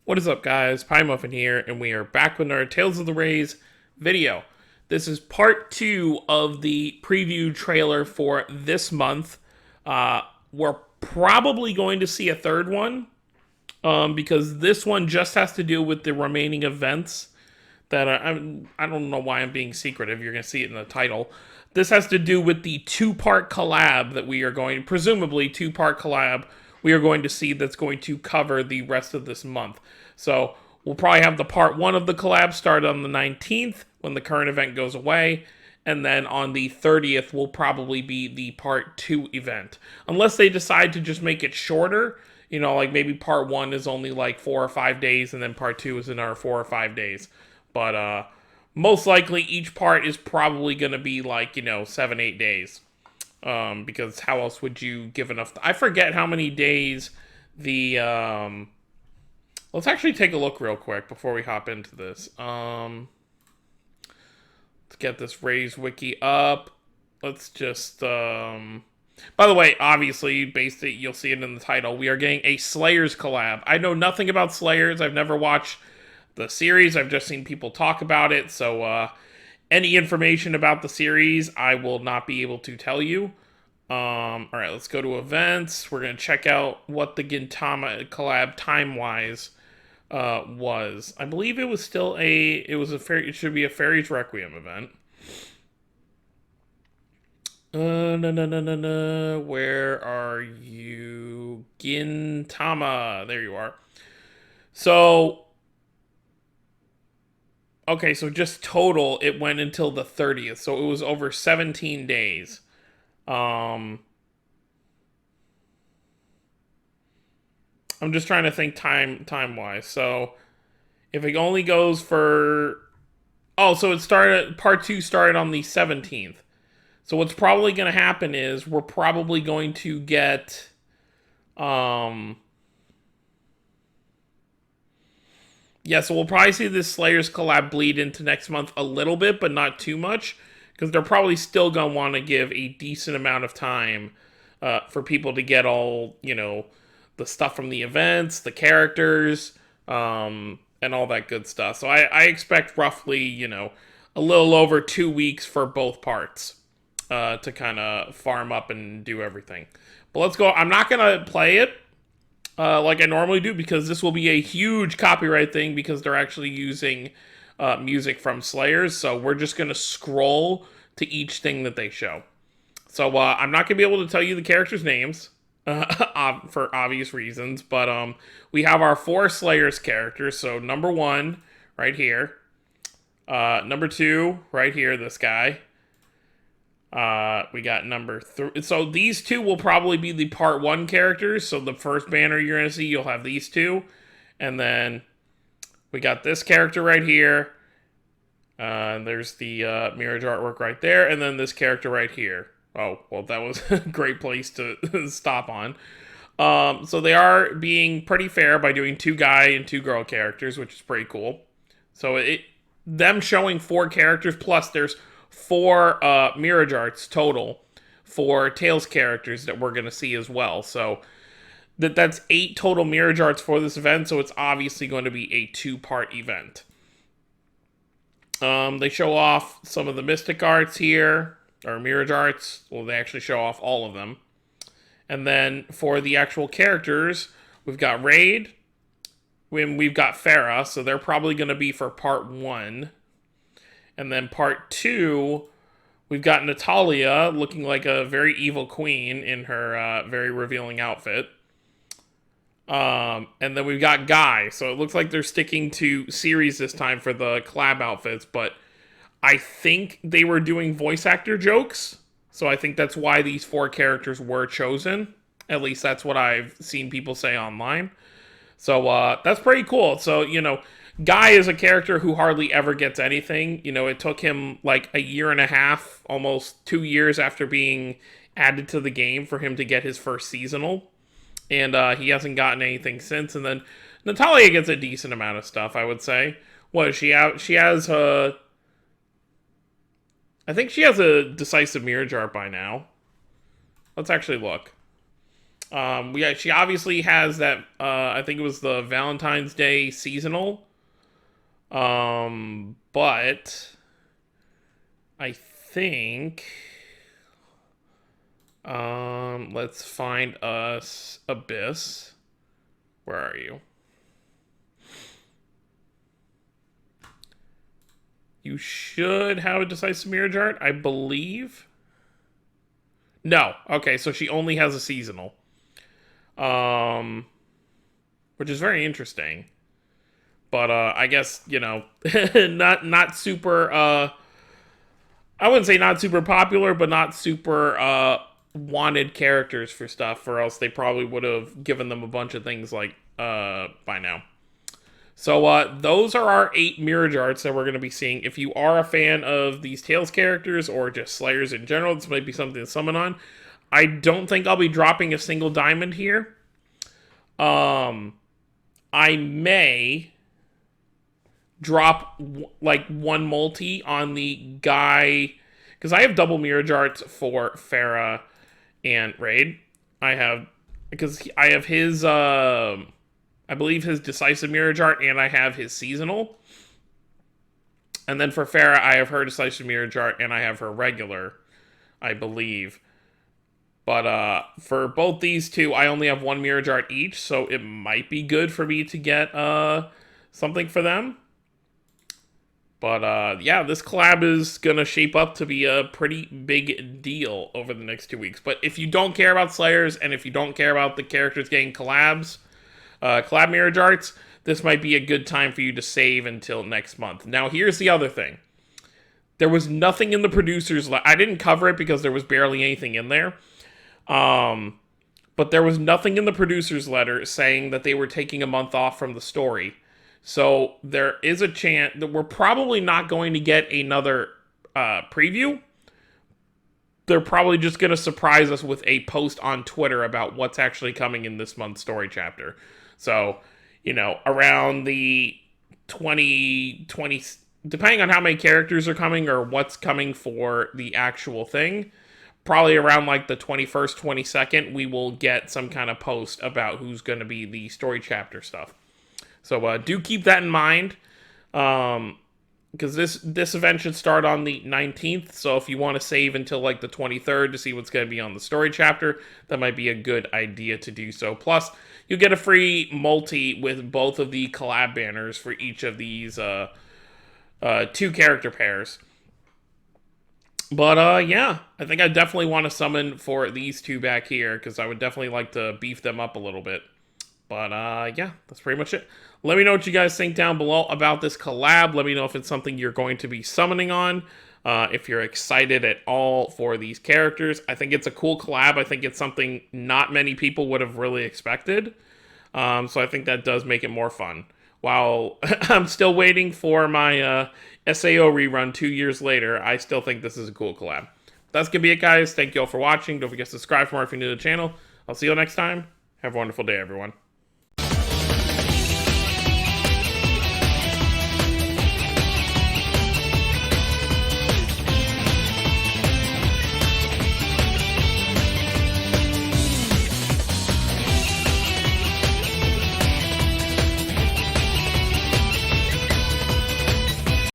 What is up, guys? Pie Muffin here, and we are back with our Tales of the Rays video. This is part 2 of the preview trailer for this month. We're probably going to see a third one, because this one just has to do with the remaining events that I don't know why I'm being secretive. You're going to see it in the title. This has to do with the two-part collab that we are going, presumably two-part collab, we are going to see that's going to cover the rest of this month. So we'll probably have the part 1 of the collab start on the 19th when the current event goes away. And then on the 30th will probably be the part 2 event. Unless they decide to just make it shorter. You know, like maybe part 1 is only like 4 or 5 days, and then part 2 is another 4 or 5 days. But most likely each part is probably going to be like, 7, 8 days. Because how else would you give enough? I forget how many days the. Let's actually take a look real quick before we hop into this. Let's get this Rays wiki up. Let's just. By the way, obviously, basically, you'll see it in the title. We are getting a Slayers collab. I know nothing about Slayers. I've never watched the series. I've just seen people talk about it. So, any information about the series, I will not be able to tell you. All right, let's go to events. We're gonna check out what the Gintama collab time-wise was. I believe it was still it should be a Fairies Requiem event. No. Where are you? Gintama. There you are. So, okay, so just total, it went until the 30th. So it was over 17 days. I'm just trying to think time wise. So if it only goes for so it started part 2 started on the 17th. So what's probably going to happen is we're probably going to get so we'll probably see this Slayers collab bleed into next month a little bit, but not too much, because they're probably still going to want to give a decent amount of time for people to get all, the stuff from the events, the characters, and all that good stuff. So I expect roughly, a little over 2 weeks for both parts to kind of farm up and do everything. But let's go. I'm not going to play it like I normally do, because this will be a huge copyright thing, because they're actually using music from Slayers. So we're just going to scroll to each thing that they show. So I'm not going to be able to tell you the characters' names for obvious reasons. But we have our 4 Slayers characters. So number 1 right here. Number 2 right here, this guy. We got number 3. So these 2 will probably be the part 1 characters. So the first banner you're going to see, you'll have these 2. And then we got this character right here. There's the Mirage artwork right there. And then this character right here. Oh, well, that was a great place to stop on. So they are being pretty fair by doing 2 guy and 2 girl characters, which is pretty cool. So them showing 4 characters, plus there's 4 Mirage arts total for Tails characters that we're going to see as well. So that's 8 total Mirage arts for this event, so it's obviously going to be a 2-part event. They show off some of the Mystic arts here, or Mirage arts. Well, they actually show off all of them. And then for the actual characters, we've got Raid, we've got Farah, so they're probably going to be for part 1. And then part 2, we've got Natalia looking like a very evil queen in her very revealing outfit. And then we've got Guy. So it looks like they're sticking to series this time for the collab outfits, but I think they were doing voice actor jokes. So I think that's why these 4 characters were chosen. At least that's what I've seen people say online. So that's pretty cool. So, Guy is a character who hardly ever gets anything. It took him like a year and a half, almost 2 years after being added to the game for him to get his first seasonal. And he hasn't gotten anything since. And then Natalia gets a decent amount of stuff, I would say. What is she out? She has a... I think she has a decisive Mirage art by now. Let's actually look. Yeah, she obviously has that. I think it was the Valentine's Day seasonal. But I think. Let's find us Abyss. Where are you? You should have a Decisive Mirage Art, I believe. No. Okay, so she only has a seasonal. Which is very interesting. But I guess, you know, not super I wouldn't say not super popular, but not super wanted characters for stuff, or else they probably would have given them a bunch of things like by now. So those are our 8 Mirage Arts that we're going to be seeing. If you are a fan of these Tales characters or just Slayers in general, this might be something to summon on. I don't think I'll be dropping a single diamond here. I may drop like one multi on the guy, because I have double Mirage Arts for Farah and Raid. I have his I believe his Decisive Mirage Art, and I have his seasonal. And then for Farah, I have her Decisive Mirage Art, and I have her regular, I believe. But for both these two, I only have one Mirage Art each, so it might be good for me to get something for them. But yeah, this collab is going to shape up to be a pretty big deal over the next 2 weeks. But if you don't care about Slayers, and if you don't care about the characters getting collab Mirage Arts, this might be a good time for you to save until next month. Now, here's the other thing. There was nothing in the producers I didn't cover it because there was barely anything in there. But there was nothing in the producer's letter saying that they were taking a month off from the story. So there is a chance that we're probably not going to get another preview. They're probably just going to surprise us with a post on Twitter about what's actually coming in this month's story chapter. So, you know, around the 20, depending on how many characters are coming or what's coming for the actual thing, probably around like the 21st, 22nd, we will get some kind of post about who's going to be the story chapter stuff. So do keep that in mind, because this event should start on the 19th, so if you want to save until like the 23rd to see what's going to be on the story chapter, that might be a good idea to do so. Plus, you get a free multi with both of the collab banners for each of these 2 character pairs. But yeah, I think I definitely want to summon for these 2 back here, because I would definitely like to beef them up a little bit. But yeah, that's pretty much it. Let me know what you guys think down below about this collab. Let me know if it's something you're going to be summoning on. If you're excited at all for these characters. I think it's a cool collab. I think it's something not many people would have really expected. So I think that does make it more fun. While I'm still waiting for my SAO rerun 2 years later, I still think this is a cool collab. That's going to be it, guys. Thank you all for watching. Don't forget to subscribe for more if you're new to the channel. I'll see you all next time. Have a wonderful day, everyone.